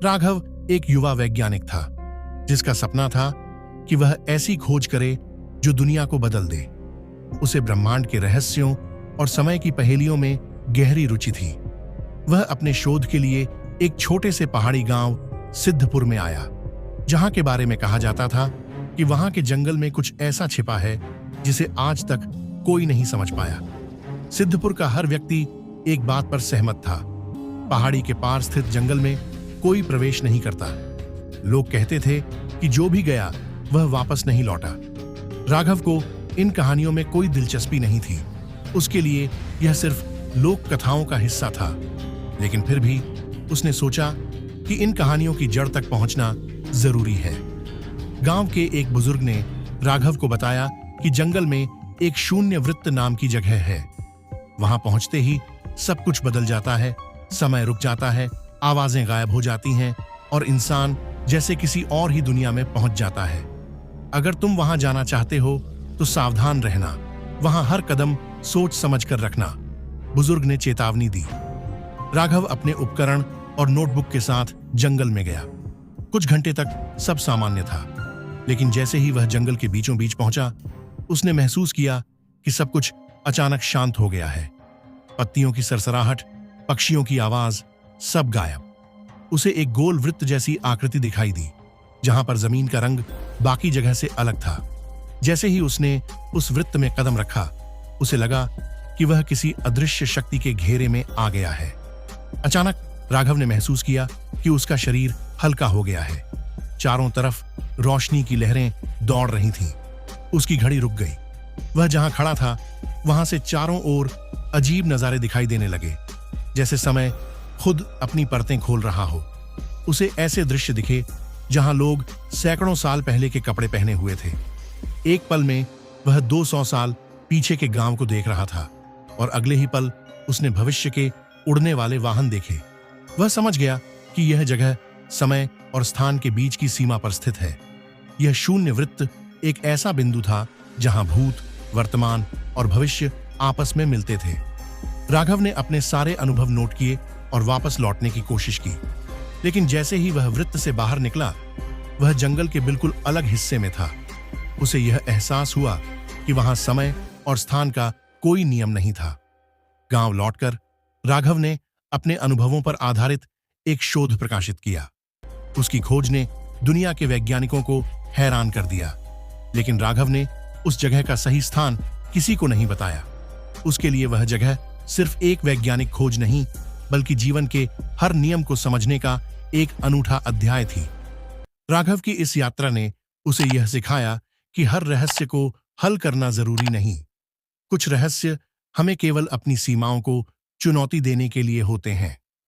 राघव एक युवा वैज्ञानिक था जिसका सपना था कि वह ऐसी खोज करे जो दुनिया को बदल दे। उसे ब्रह्मांड के रहस्यों और समय की पहेलियों में गहरी रुचि थी। वह अपने शोध के लिए एक छोटे से पहाड़ी गांव सिद्धपुर में आया, जहां के बारे में कहा जाता था कि वहां के जंगल में कुछ ऐसा छिपा है जिसे आज तक कोई नहीं समझ पाया। सिद्धपुर का हर व्यक्ति एक बात पर सहमत था, पहाड़ी के पार स्थित जंगल में कोई प्रवेश नहीं करता। लोग कहते थे कि जो भी गया वह वापस नहीं लौटा। राघव को इन कहानियों में कोई दिलचस्पी नहीं थी। उसके लिए यह सिर्फ लोक कथाओं का हिस्सा था। लेकिन फिर भी उसने सोचा कि इन कहानियों की जड़ तक पहुंचना जरूरी है। गांव के एक बुजुर्ग ने राघव को बताया कि जंगल में एक शून्य वृत्त नाम की जगह है। वहां पहुंचते ही सब कुछ बदल जाता है, समय रुक जाता है, आवाजें गायब हो जाती हैं और इंसान जैसे किसी और ही दुनिया में पहुंच जाता है। अगर तुम वहां जाना चाहते हो तो सावधान रहना, वहां हर कदम सोच समझ कर रखना, बुजुर्ग ने चेतावनी दी। राघव अपने उपकरण और नोटबुक के साथ जंगल में गया। कुछ घंटे तक सब सामान्य था, लेकिन जैसे ही वह जंगल के बीचों बीच पहुंचा, उसने महसूस किया कि सब कुछ अचानक शांत हो गया है। पत्तियों की सरसराहट, पक्षियों की आवाज, सब गायब। उसे एक गोल वृत्त जैसी आकृति दिखाई दी, जहां पर जमीन का रंग बाकी जगह से अलग था। जैसे ही उसने उस वृत्त में कदम रखा, उसे लगा कि वह किसी अदृश्य शक्ति के घेरे में आ गया है। अचानक राघव ने महसूस किया कि उसका शरीर हल्का हो गया है। चारों तरफ रोशनी की लहरें दौड़ रही थीं। उसकी घड़ी रुक गई। वह जहां खड़ा था वहां से चारों ओर अजीब नजारे दिखाई देने लगे, जैसे समय खुद अपनी परतें खोल रहा हो। उसे ऐसे दृश्य दिखे जहां लोग सैकड़ों साल पहले के कपड़े पहने हुए थे। एक पल में वह 200 साल पीछे के गांव को देख रहा था और अगले ही पल उसने भविष्य के उड़ने वाले वाहन देखे। वह समझ गया कि यह जगह समय और स्थान के बीच की सीमा पर स्थित है। यह शून्य वृत्त एक ऐसा बिंदु था जहां भूत, वर्तमान और भविष्य आपस में मिलते थे। राघव ने अपने सारे अनुभव नोट किए और वापस लौटने की कोशिश की, लेकिन जैसे ही वह वृत्त से बाहर निकला, वह जंगल के बिल्कुल अलग हिस्से में था। उसे यह एहसास हुआ कि वहां समय और स्थान का कोई नियम नहीं था। गांव लौटकर राघव ने अपने अनुभवों पर आधारित एक शोध प्रकाशित किया। उसकी खोज ने दुनिया के वैज्ञानिकों को हैरान कर दिया, लेकिन राघव ने उस जगह का सही स्थान किसी को नहीं बताया। उसके लिए वह जगह सिर्फ एक वैज्ञानिक खोज नहीं, बल्कि जीवन के हर नियम को समझने का एक अनूठा अध्याय थी। राघव की इस यात्रा ने उसे यह सिखाया कि हर रहस्य को हल करना जरूरी नहीं। कुछ रहस्य हमें केवल अपनी सीमाओं को चुनौती देने के लिए होते हैं।